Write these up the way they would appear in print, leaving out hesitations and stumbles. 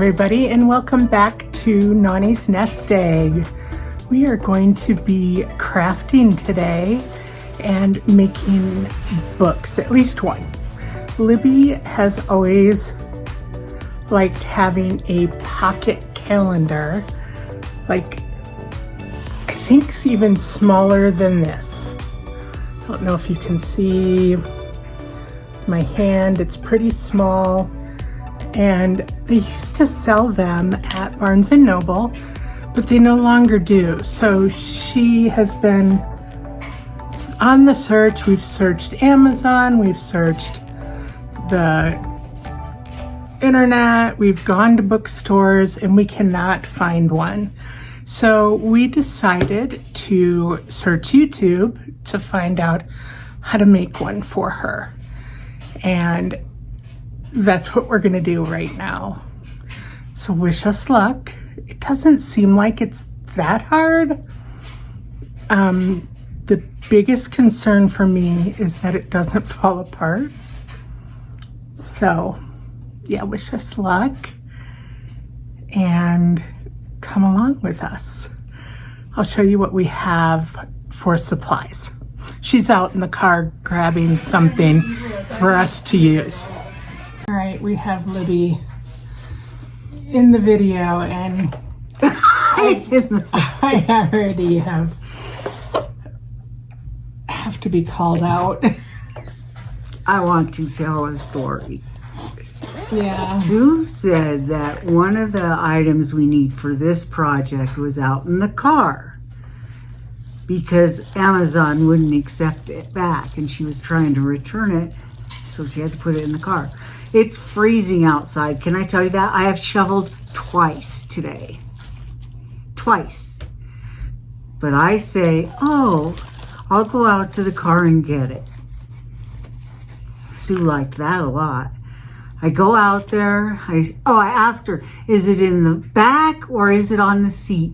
everybody, and welcome back to Nani's Nest Egg. We are going to be crafting today and making books, at least one. Libby has always liked having a pocket calendar, like I think it's even smaller than this. I don't know if you can see my hand, it's pretty small. And they used to sell them at Barnes & Noble, but they no longer do. So she has been on the search. We've searched Amazon, we've searched the internet, we've gone to bookstores, and we cannot find one. So we decided to search YouTube to find out how to make one for her. And that's what we're gonna do right now. So wish us luck. It doesn't seem like it's that hard. The biggest concern for me is that it doesn't fall apart. So yeah, wish us luck and come along with us. I'll show you what we have for supplies. She's out in the car grabbing something for us to use. All right, we have Libby in the video, and I already have to be called out. I want to tell a story. Yeah. Sue said that one of the items we need for this project was out in the car because Amazon wouldn't accept it back, and she was trying to return it, so she had to put it in the car. It's freezing outside. Can I tell you that? I have shoveled twice today. Twice. But I say, oh, I'll go out to the car and get it. Sue liked that a lot. I go out there. I asked her, is it in the back or is it on the seat?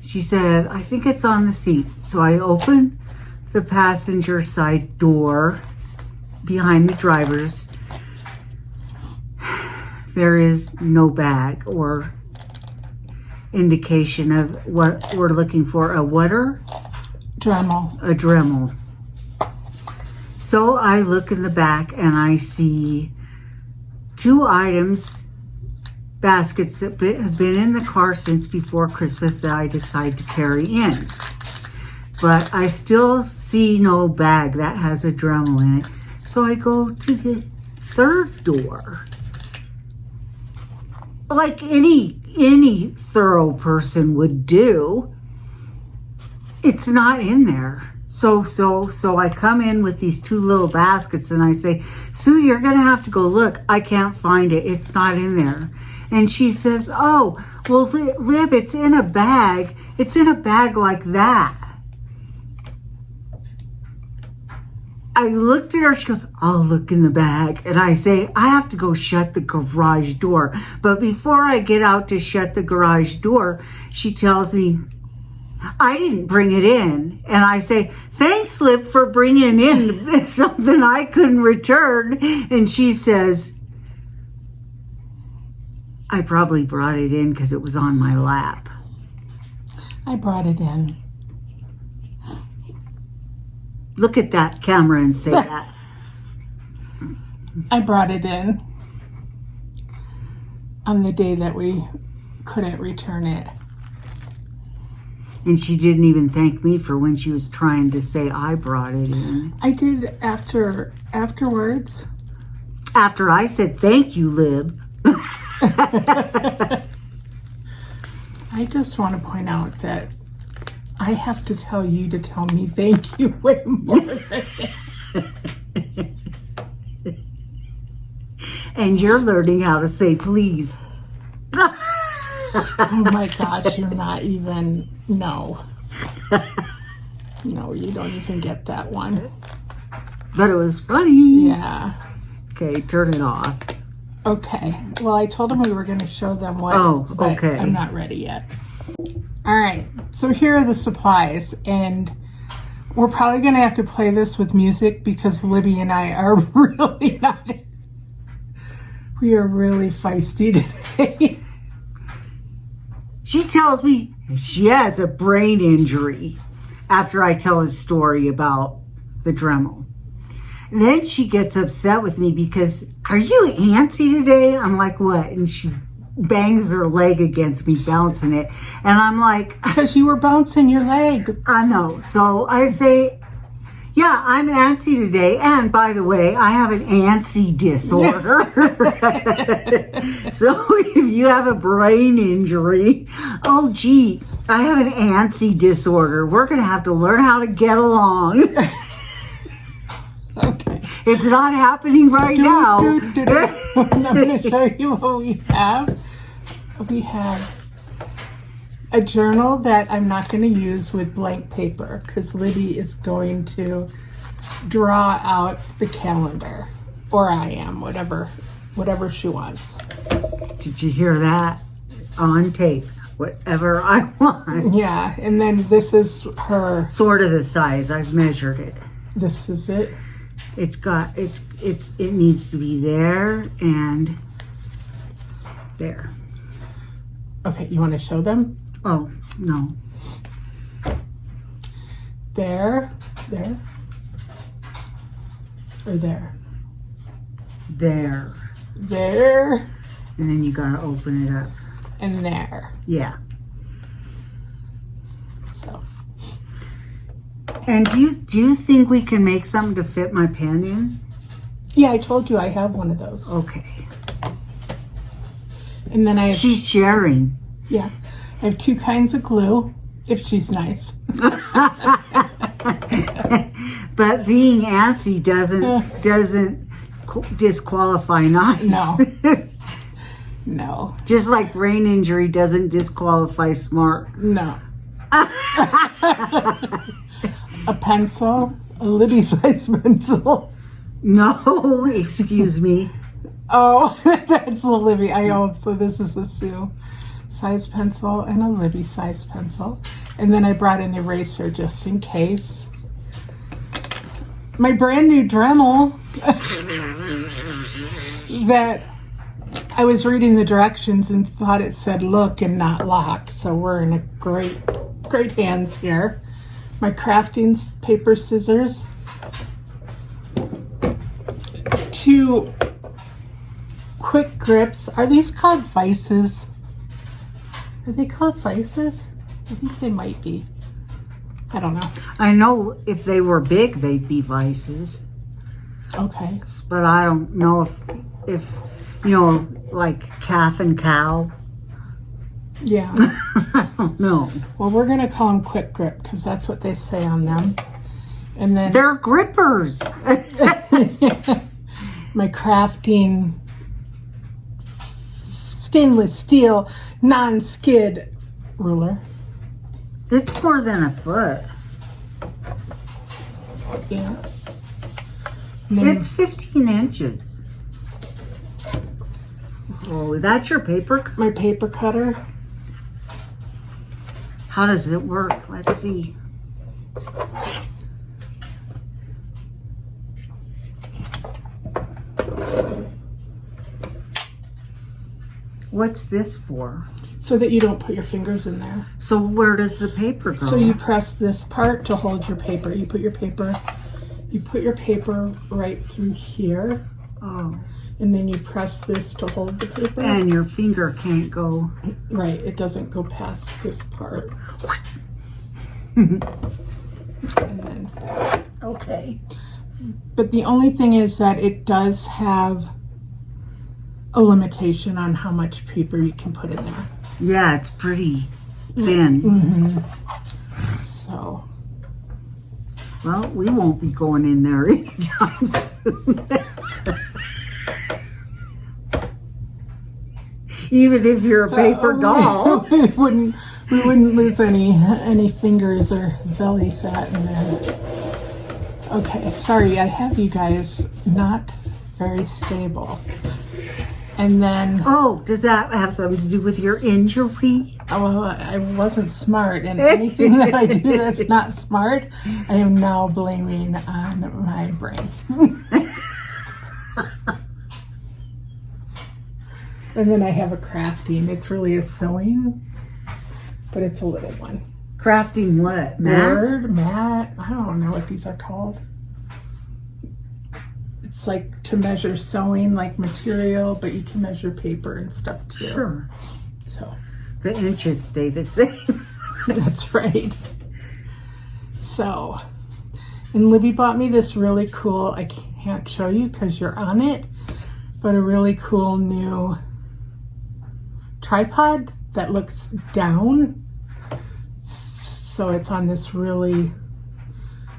She said, I think it's on the seat. So I open the passenger side door behind the driver's. There is no bag or indication of what we're looking for. A water? Dremel. A Dremel. So I look in the back and I see two items, baskets that have been in the car since before Christmas that I decide to carry in. But I still see no bag that has a Dremel in it. So I go to the third door. Like any thorough person would do. It's not in there. So I come in with these two little baskets and I say, Sue, you're gonna have to go look. I can't find it. It's not in there. And she says, oh, well, Lib, it's in a bag. It's in a bag like that. I looked at her, she goes, I'll look in the bag. And I say, I have to go shut the garage door. But before I get out to shut the garage door, she tells me, I didn't bring it in. And I say, thanks, Lip, for bringing in something I couldn't return. And she says, I probably brought it in because it was on my lap. I brought it in. Look at that camera and say that. I brought it in on the day that we couldn't return it. And she didn't even thank me for when she was trying to say I brought it in. I did afterwards. After I said, thank you, Lib. I just want to point out that I have to tell you to tell me thank you way more than And you're learning how to say please. Oh my gosh, you're not even, no. No, you don't even get that one. But it was funny. Yeah. Okay, turn it off. Okay. Well, I told them we were going to show them what. Oh, but okay. I'm not ready yet. All right. So here are the supplies, and we're probably going to have to play this with music because Libby and I are really not. We are really feisty today. She tells me she has a brain injury after I tell a story about the Dremel. Then she gets upset with me because, are you antsy today? I'm like, what? And she bangs her leg against me, bouncing it. And I'm like, Because you were bouncing your leg. I know. So I say, yeah, I'm antsy today. And by the way, I have an antsy disorder. So if you have a brain injury, oh, gee, I have an antsy disorder. We're going to have to learn how to get along. Okay. It's not happening right now. I'm going to show you what we have. We have a journal that I'm not going to use with blank paper because Libby is going to draw out the calendar, or I am, whatever she wants. Did you hear that? On tape. Whatever I want. Yeah, and then this is her. Sort of the size. I've measured it. This is it. It needs to be there and there. Okay, you want to show them? Oh, no. There, or there? There. There, And then you gotta open it up. and there. Yeah. So, And do you think we can make something to fit my pen in? yeah, I told you I have one of those. Okay. And then She's sharing. I have two kinds of glue, if she's nice. But being antsy doesn't disqualify nice. No. No, Just like brain injury doesn't disqualify smart. no. A pencil, a Libby-sized pencil. No, excuse me. Oh, that's a Libby. So this is a Sue size pencil and a Libby size pencil. And then I brought an eraser just in case. My brand new Dremel that I was reading the directions and thought it said look and not lock. So we're in a great hands here. My crafting paper scissors. Two quick grips. Are these called vices? Are they called vices? I think they might be. I don't know. I know if they were big, they'd be vices. Okay. But I don't know if like calf and cow. Yeah. I don't know. Well, we're going to call them quick grip because that's what they say on them. And then They're grippers. my crafting stainless steel non-skid ruler. It's more than a foot. Yeah. And then It's 15 inches. Oh, that's your paper? my paper cutter. How does it work? Let's see. What's this for? So that you don't put your fingers in there. So where does the paper go? So you press this part to hold your paper. You put your paper right through here, Oh. and then you press this to hold the paper. And your finger can't go. Right, it doesn't go past this part. And then, Okay. but the only thing is that it does have a limitation on how much paper you can put in there. Yeah, it's pretty thin. So, Well, we won't be going in there anytime soon. Even if you're a paper doll. we wouldn't lose any fingers or belly fat in there. Okay, sorry, I have you guys not very stable. And then, Oh, does that have something to do with your injury? well, I wasn't smart, and anything that I do that's not smart, I am now blaming on my brain. And then I have a crafting. It's really a sewing but it's a little one. Crafting what? Mat? Board, mat, I don't know what these are called. It's like to measure sewing, like material, but you can measure paper and stuff too. Sure. So The inches stay the same. that's right. So, and Libby bought me this really cool, I can't show you because you're on it, but a really cool new tripod that looks down. So it's on this really,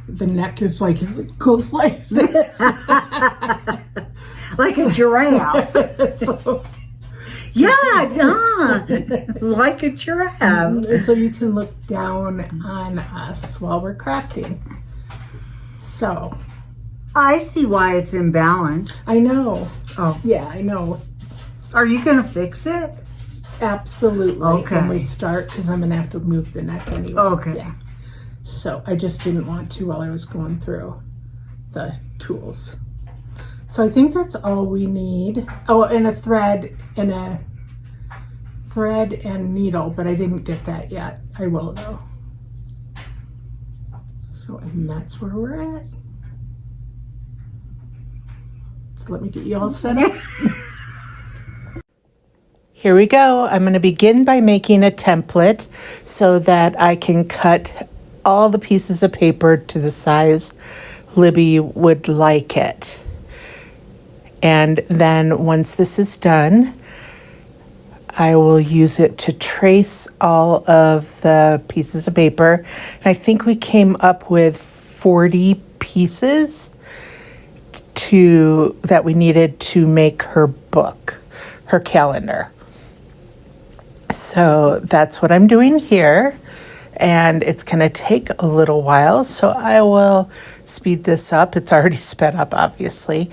the neck is like, it goes like this. Like a giraffe. So, Yeah, like a giraffe. so you can look down on us while we're crafting. So, I see why it's imbalanced. I know. Oh, Yeah, I know. are you going to fix it? Absolutely. Okay. When we start, because I'm going to have to move the neck anyway. Okay. Yeah. So I just didn't want to while I was going through the tools. So I think that's all we need. Oh, and a thread and needle, but I didn't get that yet. I will though. So, and that's where we're at. So let me get you all set up. Here we go. I'm going to begin by making a template so that I can cut all the pieces of paper to the size Libby would like it. And then once this is done, I will use it to trace all of the pieces of paper. And I think we came up with 40 pieces that we needed to make her book, her calendar. So that's what I'm doing here. And it's going to take a little while, so I will speed this up. It's already sped up, obviously.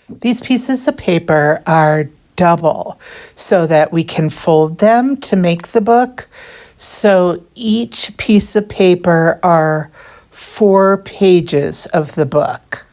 These pieces of paper are double so that we can fold them to make the book. So each piece of paper are 4 pages of the book.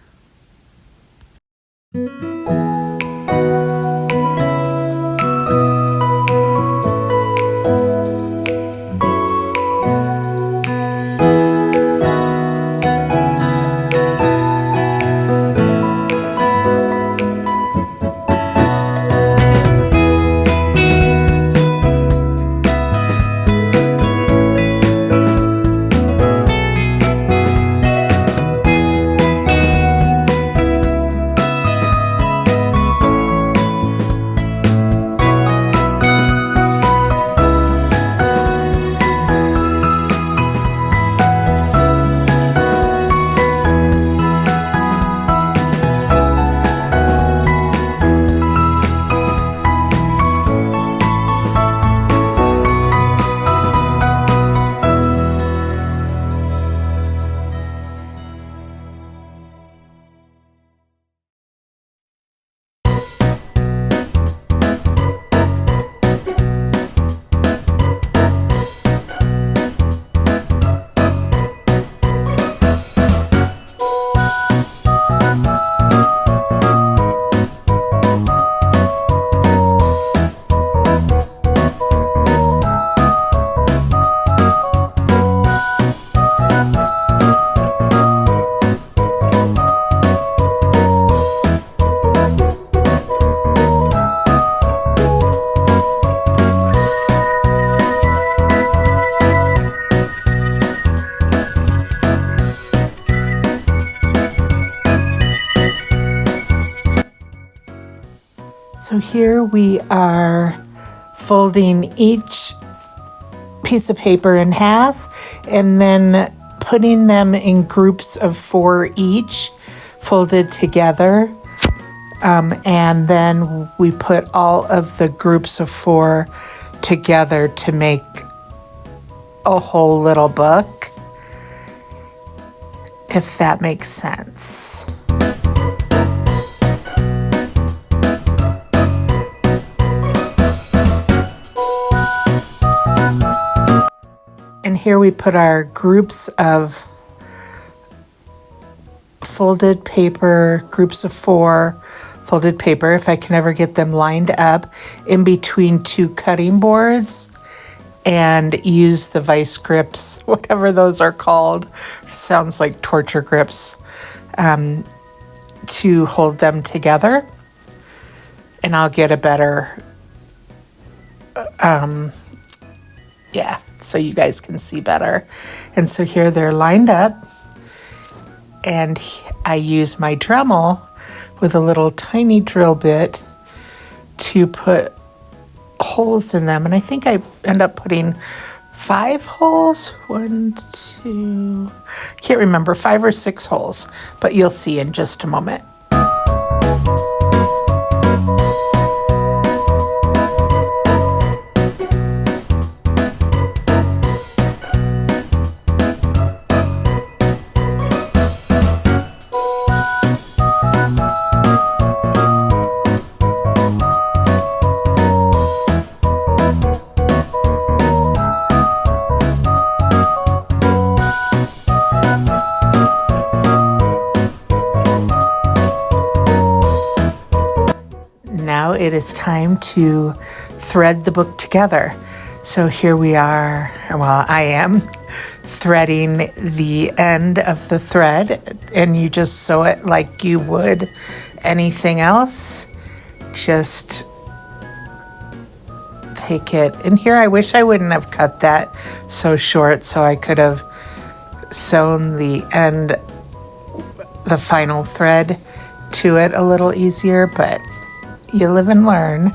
So here we are folding each piece of paper in half and then putting them in groups of 4 each, folded together. And then we put all of the groups of 4 together to make a whole little book, if that makes sense. And here we put our groups of folded paper, groups of 4 folded paper, if I can ever get them lined up, in between 2 cutting boards. and use the vice grips, whatever those are called. Sounds like torture grips, to hold them together. And I'll get a better, so you guys can see better. And so here they're lined up, and I use my Dremel with a little tiny drill bit to put holes in them. And I think I end up putting 5 holes. 1, 2, can't remember, 5 or 6 holes, but you'll see in just a moment. Now it is time to thread the book together. So here we are, well, I am threading the end of the thread, and you just sew it like you would anything else. Just take it, and here I wish I wouldn't have cut that so short, so I could have sewn the end, the final thread to it a little easier, but you live and learn.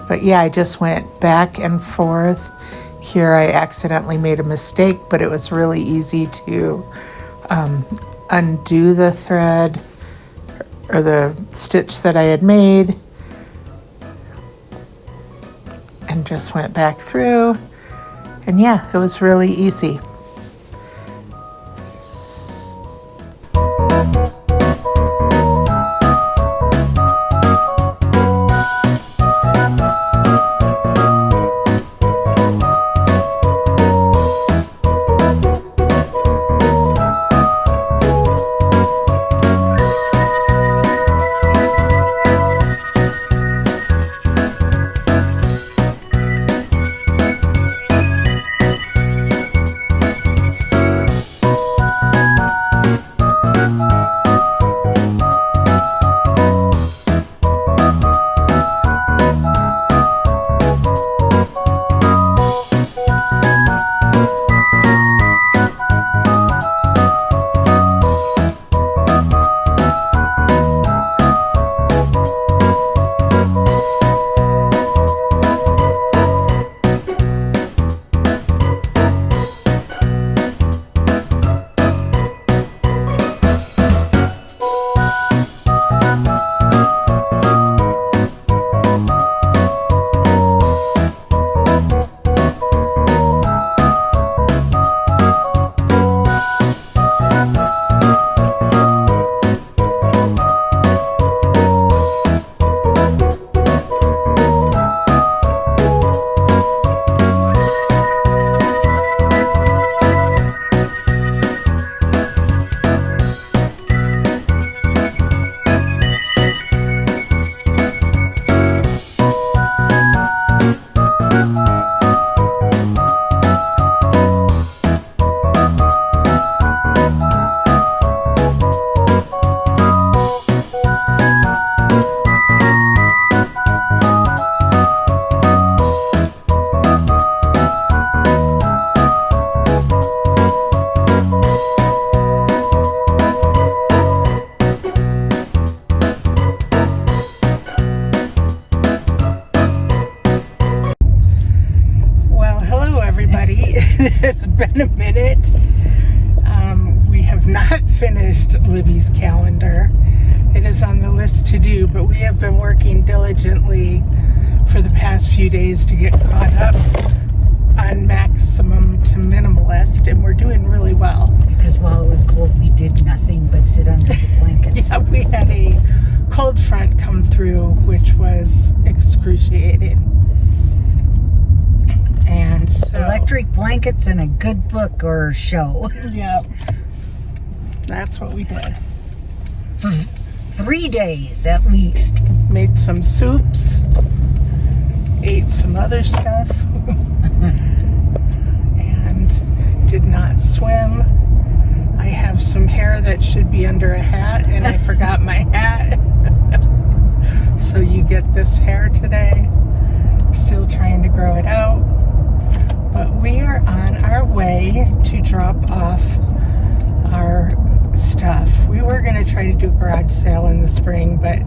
But yeah, I just went back and forth. Here I accidentally made a mistake, but it was really easy to undo the thread or the stitch that I had made, and just went back through. And yeah, it was really easy. It's been a minute. We have not finished Libby's calendar. It is on the list to do, but we have been working diligently for the past few days to get caught up on maximum to minimalist, and we're doing really well. Because while it was cold, we did nothing but sit under the blankets. Yeah, we had a cold front come through, which was excruciating. And so, electric blankets and a good book or show. Yeah, that's what we did. For 3 days at least. Made some soups, ate some other stuff. did not swim. I have some hair that should be under a hat, and I forgot my hat. So you get this hair today. Still trying to grow it out. But we are on our way to drop off our stuff. We were going to try to do a garage sale in the spring, but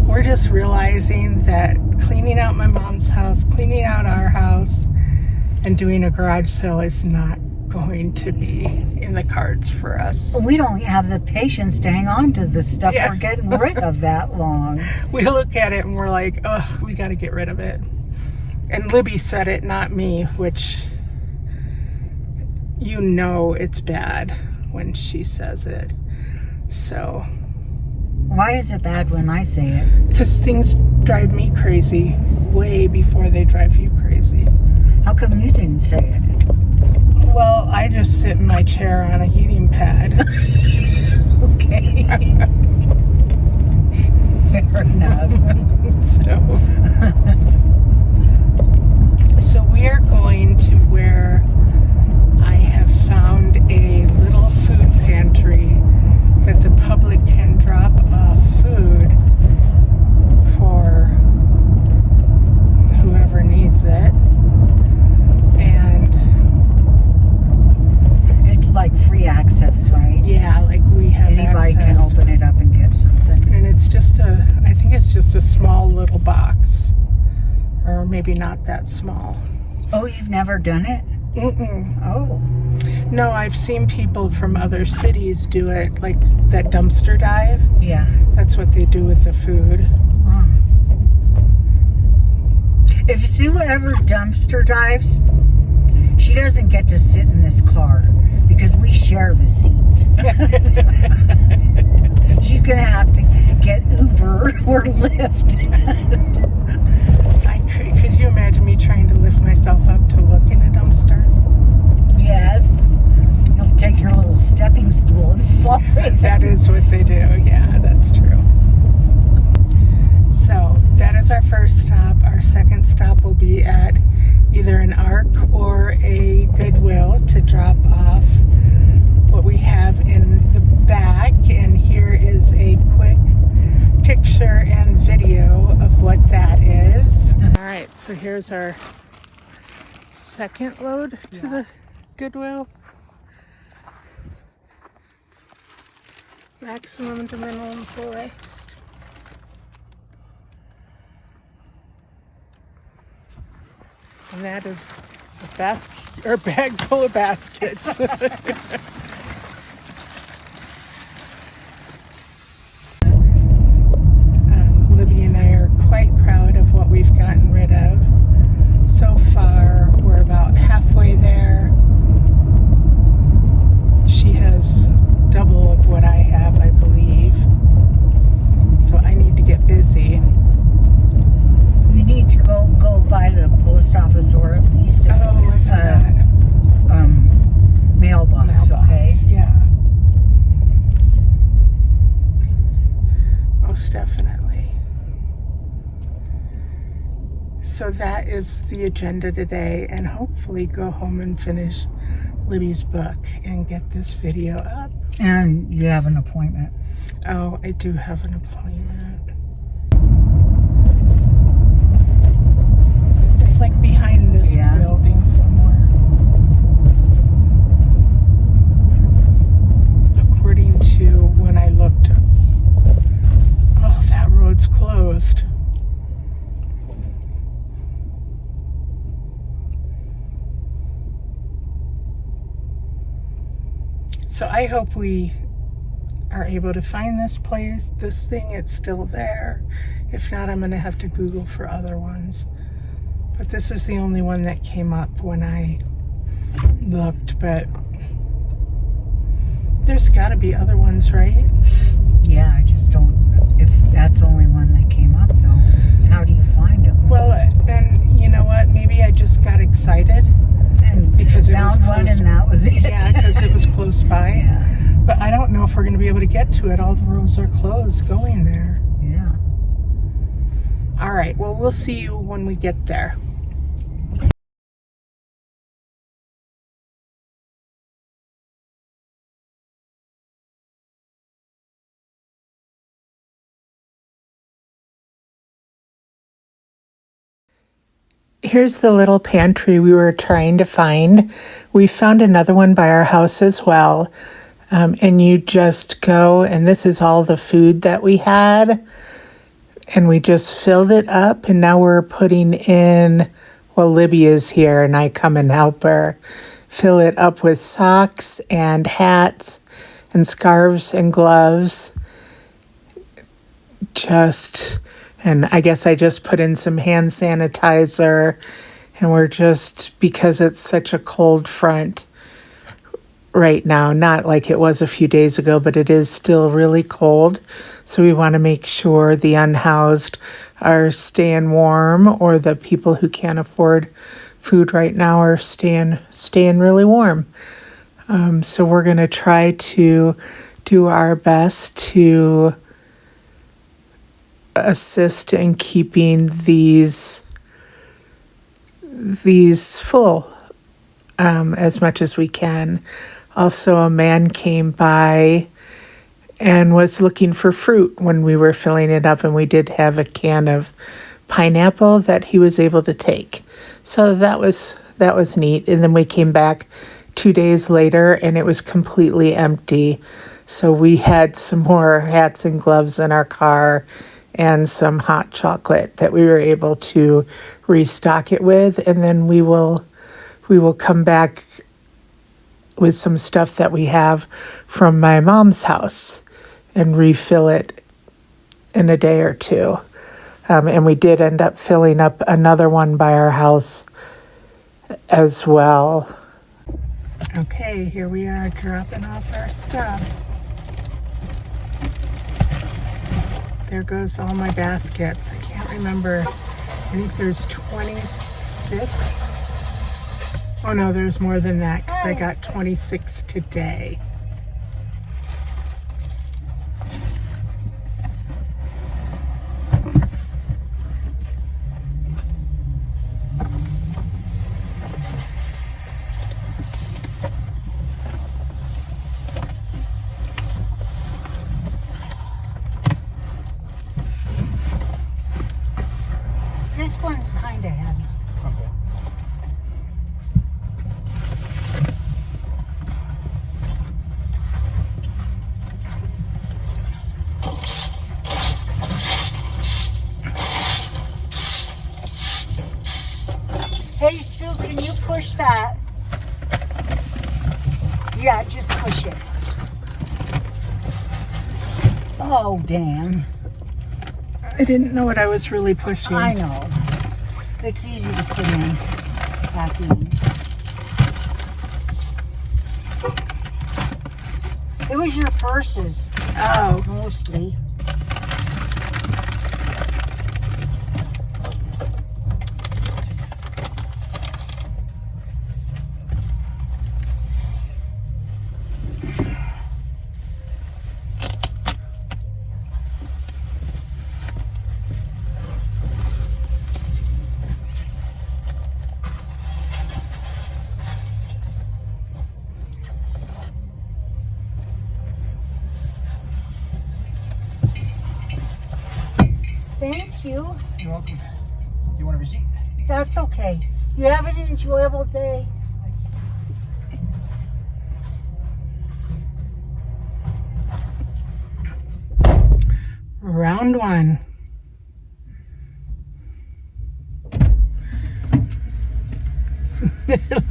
we're just realizing that cleaning out my mom's house, cleaning out our house, and doing a garage sale is not going to be in the cards for us. We don't have the patience to hang on to the stuff we're getting rid of that long. We look at it and we're like, oh, we got to get rid of it. And Libby said it, not me, which you know it's bad when she says it. So. Why is it bad when I say it? Because things drive me crazy way before they drive you crazy. How come you didn't say it? Well, I just sit in my chair on a heating pad. Okay. Fair enough. So we are going to where I have found a little food pantry that the public can drop off food for whoever needs it. And it's like free access, right? yeah, like we have Anybody access. can open it up and get something. And it's just I think it's just a small little box. Or maybe not that small. Oh, you've never done it? Mm-mm. Oh. No, I've seen people from other cities do it, like that dumpster dive. Yeah. That's what they do with the food. Oh. If Sue ever dumpster dives, she doesn't get to sit in this car because we share the seats. She's going to have to get Uber or Lyft. Could you imagine me trying to lift myself up to look in a dumpster? Yes. You'll take your little stepping stool and fall in. That is what they do. Yeah, that's true. So that is our first stop. Our second stop will be at either an ARC or a Goodwill to drop off what we have in the back. And here is a quick picture and video of what that is. All right, so here's our second load to the Goodwill. Maximum to minimum full waste. And that is a bag full of baskets. Libby and I are quite proud of what we've gotten rid of. So far, we're about halfway there. She has double of what I have, I believe. So I need to get busy. We need to go by the post office or at least I forgot. Mailbox, okay? Yeah. Most definitely. So that is the agenda today, and hopefully go home and finish Libby's book and get this video up. And you have an appointment. Oh, I do have an appointment. It's like behind this building somewhere. According to when I looked, oh, that road's closed. So I hope we are able to find this thing, it's still there. If not, I'm gonna have to Google for other ones. But this is the only one that came up when I looked, but there's gotta be other ones, right? Yeah, I just don't, if that's the only one that came up though, how do you find it? Well, and you know what, maybe I just got excited. And because it was found one close, and that was it. Yeah, because it was close by. Yeah. But I don't know if we're going to be able to get to it. All the roads are closed going there. Yeah. All right. Well, we'll see you when we get there. Here's the little pantry we were trying to find. We found another one by our house as well. And you just go, and this is all the food that we had. And we just filled it up, and now we're putting in, well, Libby is here, and I come and help her fill it up with socks and hats and scarves and gloves. And I guess I just put in some hand sanitizer, and we're just, because it's such a cold front right now, not like it was a few days ago, but it is still really cold. So we want to make sure the unhoused are staying warm, or the people who can't afford food right now are staying really warm. So we're going to try to do our best to assist in keeping these full as much as we can. Also, a man came by and was looking for fruit when we were filling it up, and we did have a can of pineapple that he was able to take. So that was neat. And then we came back 2 days later, and it was completely empty. So we had some more hats and gloves in our car and some hot chocolate that we were able to restock it with. And then we will come back with some stuff that we have from my mom's house and refill it in a day or two. And we did end up filling up another one by our house as well. Okay, here we are dropping off our stuff. There goes all my baskets. I can't remember. I think there's 26. Oh no, there's more than that, because I got 26 today. This one's kind of heavy. Okay. Hey, Sue, can you push that? Yeah, just push it. Oh, damn. I didn't know what I was really pushing. I know. It's easy to put in packing. It was your purses, Oh, mostly. Thank you. You're welcome. You want a receipt? That's okay. You have an enjoyable day. round one.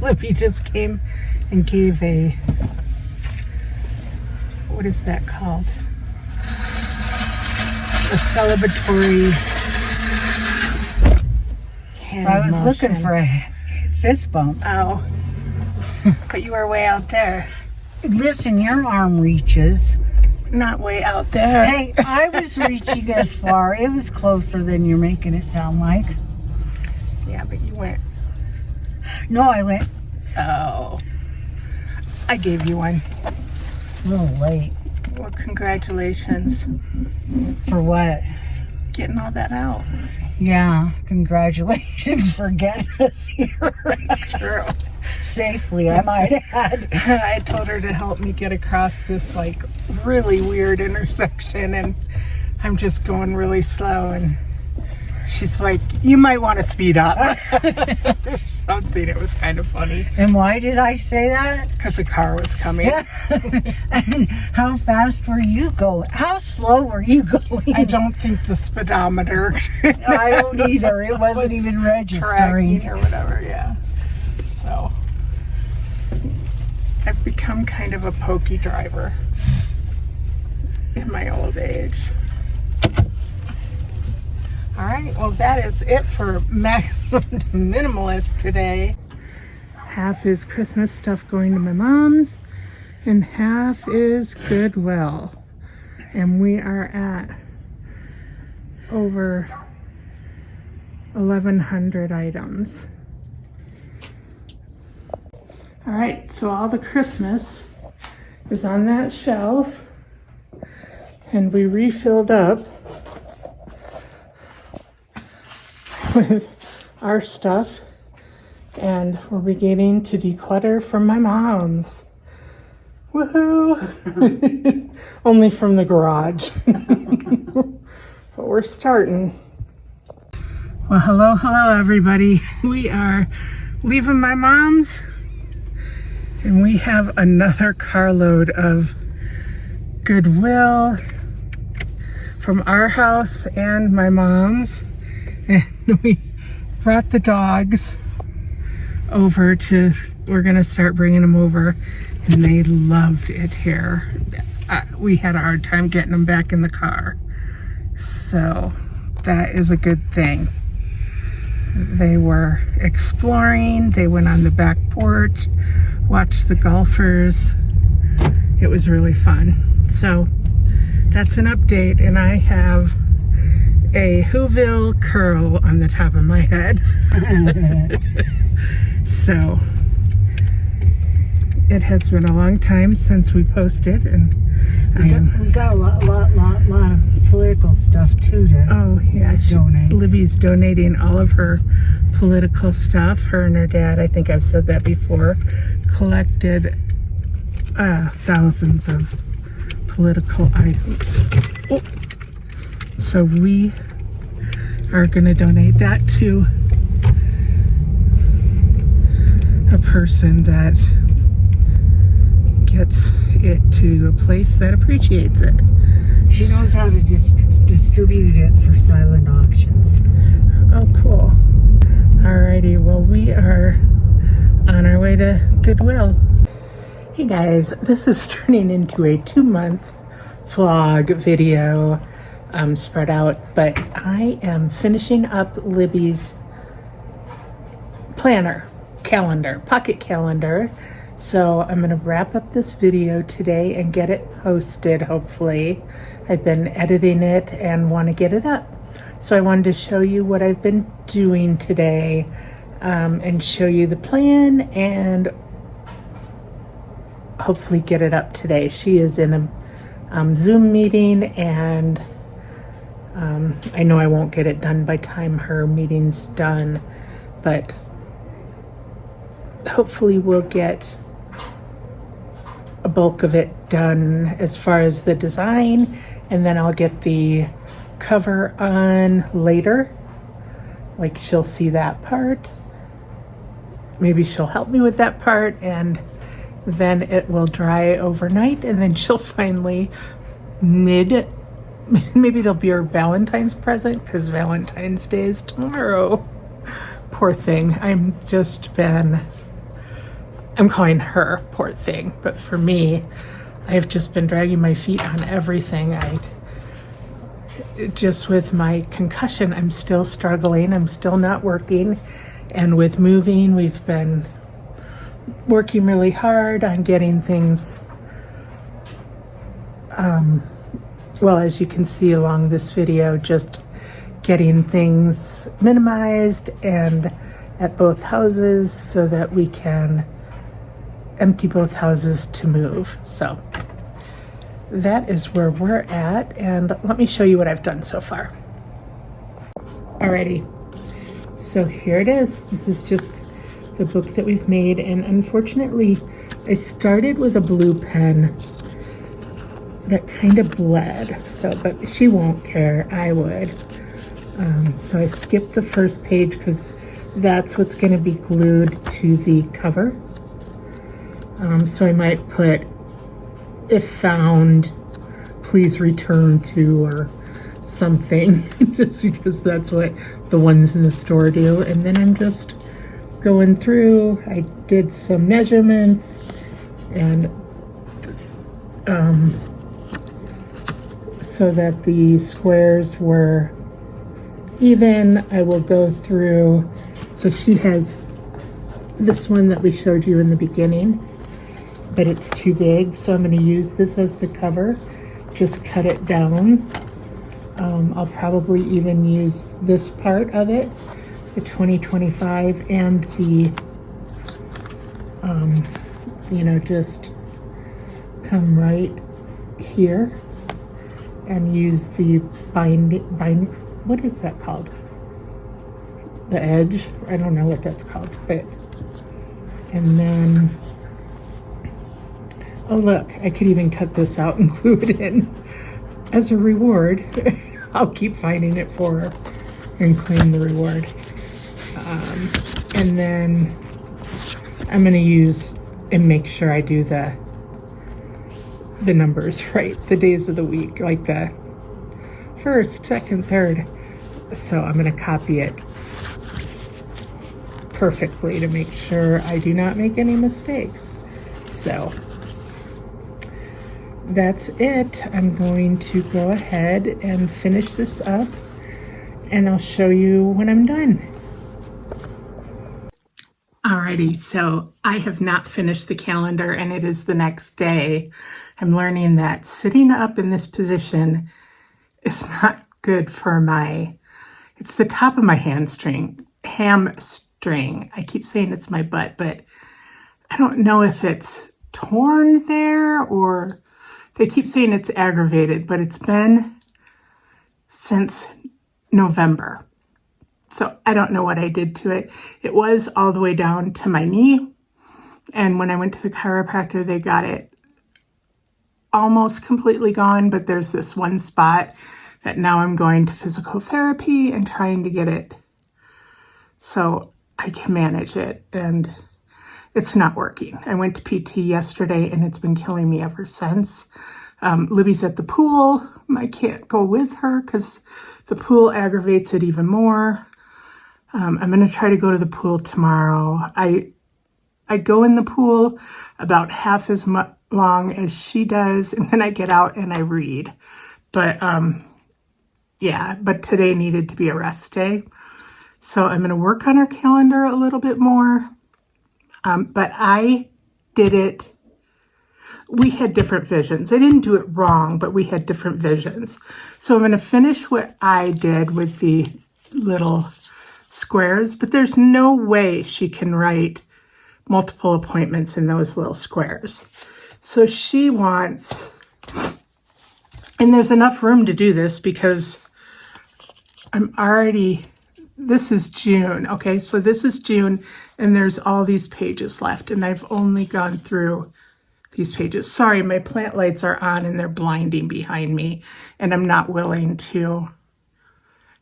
Libby just came and gave a, what is that called? A celebratory hand I was motion. looking for a fist bump. Oh, but you were way out there. Listen, your arm reaches. Not way out there. Hey, I was reaching as far. It was closer than you're making it sound like. Yeah, but you went. No, I went Oh, I gave you one. a little late. Well, congratulations. For what? Getting all that out. Yeah, congratulations for getting us here. That's true. Safely, I might add. I told her to help me get across this like really weird intersection, and I'm just going really slow, and she's like, you might want to speed up. Or something. It was kind of funny. And why did I say that? Because a car was coming. And how fast were you going? How slow were you going? I don't think the speedometer. I don't either. It wasn't even registering. Tracking or whatever, yeah. So, I've become kind of a pokey driver in my old age. All right, well, that is it for Maximum Minimalist today. Half is Christmas stuff going to my mom's, and half is Goodwill. And we are at over 1,100 items. All right, so all the Christmas is on that shelf, and we refilled up with our stuff, and we're beginning to declutter from my mom's. Woohoo! Only from the garage. But we're starting. Well, hello everybody. We are leaving my mom's, and we have another carload of Goodwill from our house and my mom's. And we brought the dogs over we're gonna start bringing them over, and they loved it here. We had a hard time getting them back in the car, so that is a good thing. They were exploring, they went on the back porch, watched the golfers. It was really fun. So that's an update, and I have a Whoville curl on the top of my head. So it has been a long time since we posted, and we got a lot of political stuff too to donate. Libby's donating all of her political stuff. Her and her dad, I think I've said that before, collected thousands of political items. So we are going to donate that to a person that gets it to a place that appreciates it. She knows how to distribute it for silent auctions. Oh, cool. Alrighty, well, we are on our way to Goodwill. Hey guys, this is turning into a 2-month vlog video spread out, but I am finishing up Libby's pocket calendar. So I'm going to wrap up this video today and get it posted, hopefully. I've been editing it and want to get it up. So I wanted to show you what I've been doing today, and show you the plan, and hopefully get it up today. She is in a Zoom meeting, and I know I won't get it done by time her meeting's done, but hopefully we'll get a bulk of it done as far as the design, and then I'll get the cover on later. Like, she'll see that part. Maybe she'll help me with that part, and then it will dry overnight, and then she'll finally maybe it'll be her Valentine's present, because Valentine's Day is tomorrow. Poor thing. I'm calling her poor thing, but for me, I've just been dragging my feet on everything. Just with my concussion, I'm still struggling. I'm still not working. And with moving, we've been working really hard on getting things, well, as you can see along this video, just getting things minimized and at both houses so that we can empty both houses to move. So that is where we're at, and let me show you what I've done so far. Alrighty, so here it is. This is just the book that we've made, and unfortunately I started with a blue pen that kind of bled, so, but she won't care. I would. So I skipped the first page because that's what's going to be glued to the cover. So I might put, if found, please return to, or something, just because that's what the ones in the store do. And then I'm just going through. I did some measurements, and so that the squares were even, I will go through. So she has this one that we showed you in the beginning, but it's too big, so I'm going to use this as the cover. Just cut it down. I'll probably even use this part of it, the 2025, and the, just come right here and use the what is that called? The edge? I don't know what that's called, but, and then, oh look, I could even cut this out and glue it in as a reward. I'll keep finding it for her and claim the reward. And then I'm gonna use and make sure I do the numbers right, the days of the week, like the first, second, third. So I'm gonna copy it perfectly to make sure I do not make any mistakes. So that's it. I'm going to go ahead and finish this up, and I'll show you when I'm done. Alrighty, so I have not finished the calendar, and it is the next day. I'm learning that sitting up in this position is not good for it's the top of my hamstring. I keep saying it's my butt, but I don't know if it's torn there, or they keep saying it's aggravated, but it's been since November. So I don't know what I did to it. It was all the way down to my knee. And when I went to the chiropractor, they got it almost completely gone, but there's this one spot that now I'm going to physical therapy and trying to get it so I can manage it. And it's not working. I went to PT yesterday, and it's been killing me ever since. Libby's at the pool. I can't go with her because the pool aggravates it even more. I'm going to try to go to the pool tomorrow. I go in the pool about half as long as she does, and then I get out and I read. But but today needed to be a rest day. So I'm going to work on her calendar a little bit more. But I did it. We had different visions. I didn't do it wrong, but we had different visions. So I'm going to finish what I did with the little squares, but there's no way she can write multiple appointments in those little squares. So she wants, and there's enough room to do this because this is June. Okay, so this is June, and there's all these pages left, and I've only gone through these pages. Sorry, my plant lights are on and they're blinding behind me, and I'm not willing to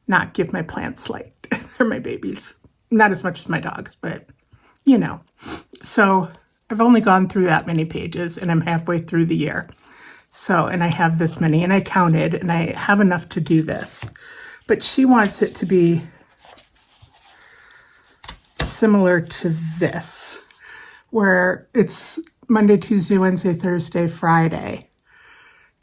not give my plants light. They're my babies. Not as much as my dogs, but So I've only gone through that many pages, and I'm halfway through the year. So, and I have this many, and I counted, and I have enough to do this. But she wants it to be similar to this, where it's Monday, Tuesday, Wednesday, Thursday, Friday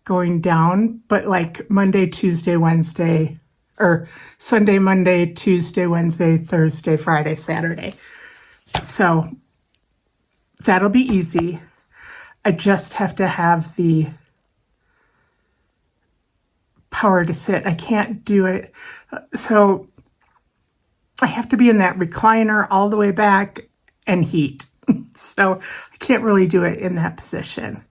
going down, but like Monday, Tuesday, Wednesday, or Sunday, Monday, Tuesday, Wednesday, Thursday, Friday, Saturday. So that'll be easy. I just have to have the power to sit. I can't do it. So I have to be in that recliner all the way back and heat. So I can't really do it in that position.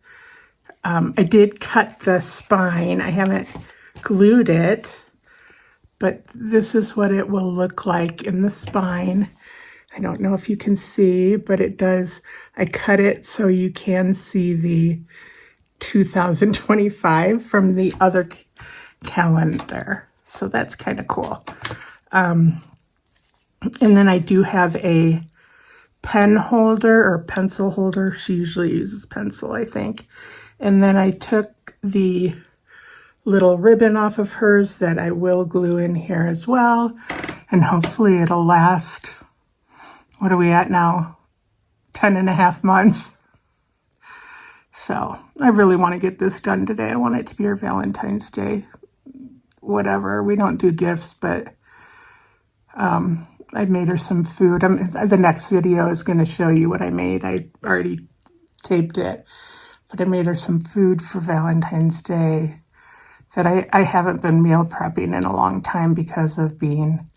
I did cut the spine. I haven't glued it, but this is what it will look like in the spine. I don't know if you can see, but it does. I cut it so you can see the 2025 from the other calendar. So that's kind of cool. And then I do have a pen holder or pencil holder. She usually uses pencil, I think. And then I took the little ribbon off of hers that I will glue in here as well. And hopefully it'll last, what are we at now? 10.5 months. So I really want to get this done today. I want it to be her Valentine's Day. Whatever. We don't do gifts, but I made her some food. The next video is going to show you what I made. I already taped it. But I made her some food for Valentine's Day that I haven't been meal prepping in a long time because of being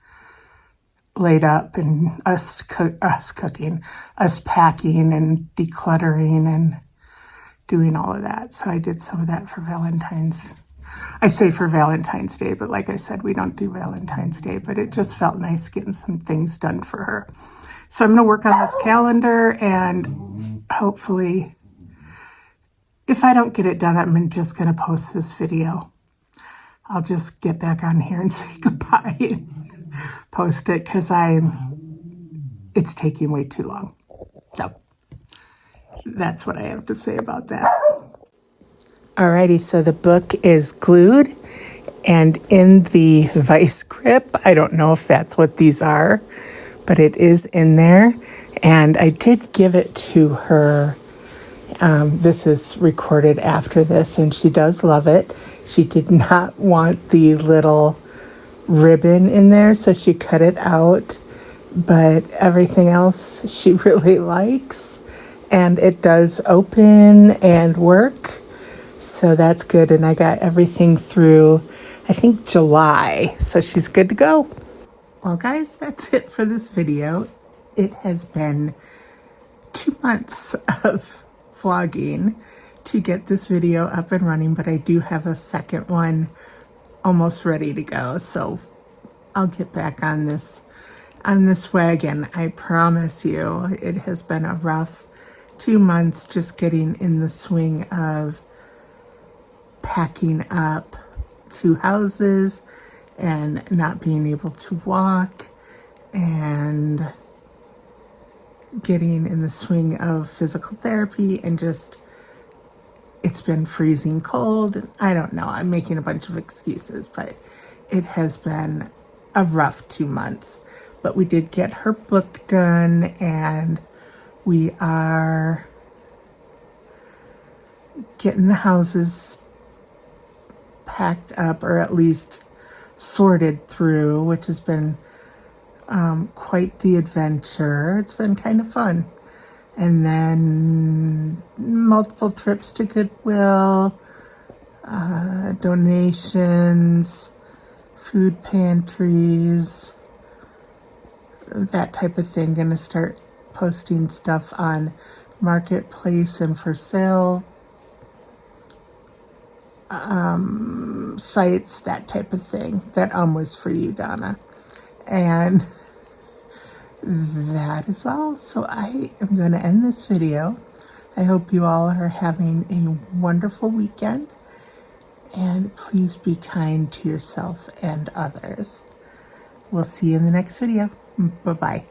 laid up and us packing and decluttering and doing all of that. So I did some of that for Valentine's. I say for Valentine's Day, but like I said, we don't do Valentine's Day, but it just felt nice getting some things done for her. So I'm going to work on this calendar, and hopefully, if I don't get it done, I'm just going to post this video. I'll just get back on here and say goodbye and post it because it's taking way too long. So that's what I have to say about that. Alrighty, so the book is glued, and in the vice grip, I don't know if that's what these are, but it is in there, and I did give it to her. This is recorded after this, and she does love it. She did not want the little ribbon in there, so she cut it out, but everything else she really likes, and it does open and work. So that's good. And I got everything through, I think, July. So she's good to go. Well, guys, that's it for this video. It has been 2 months of vlogging to get this video up and running, but I do have a second one almost ready to go. So I'll get back on this wagon. I promise you, it has been a rough 2 months just getting in the swing of packing up 2 houses and not being able to walk and getting in the swing of physical therapy, and just it's been freezing cold, and I don't know, I'm making a bunch of excuses, but it has been a rough 2 months. But we did get her book done, and we are getting the houses packed up, or at least sorted through, which has been quite the adventure. It's been kind of fun. And then multiple trips to Goodwill, donations, food pantries, that type of thing. Gonna start posting stuff on Marketplace and for sale sites, that type of thing. That was for you, Donna. And that is all. So I am going to end this video. I hope you all are having a wonderful weekend, and please be kind to yourself and others. We'll see you in the next video. Bye-bye.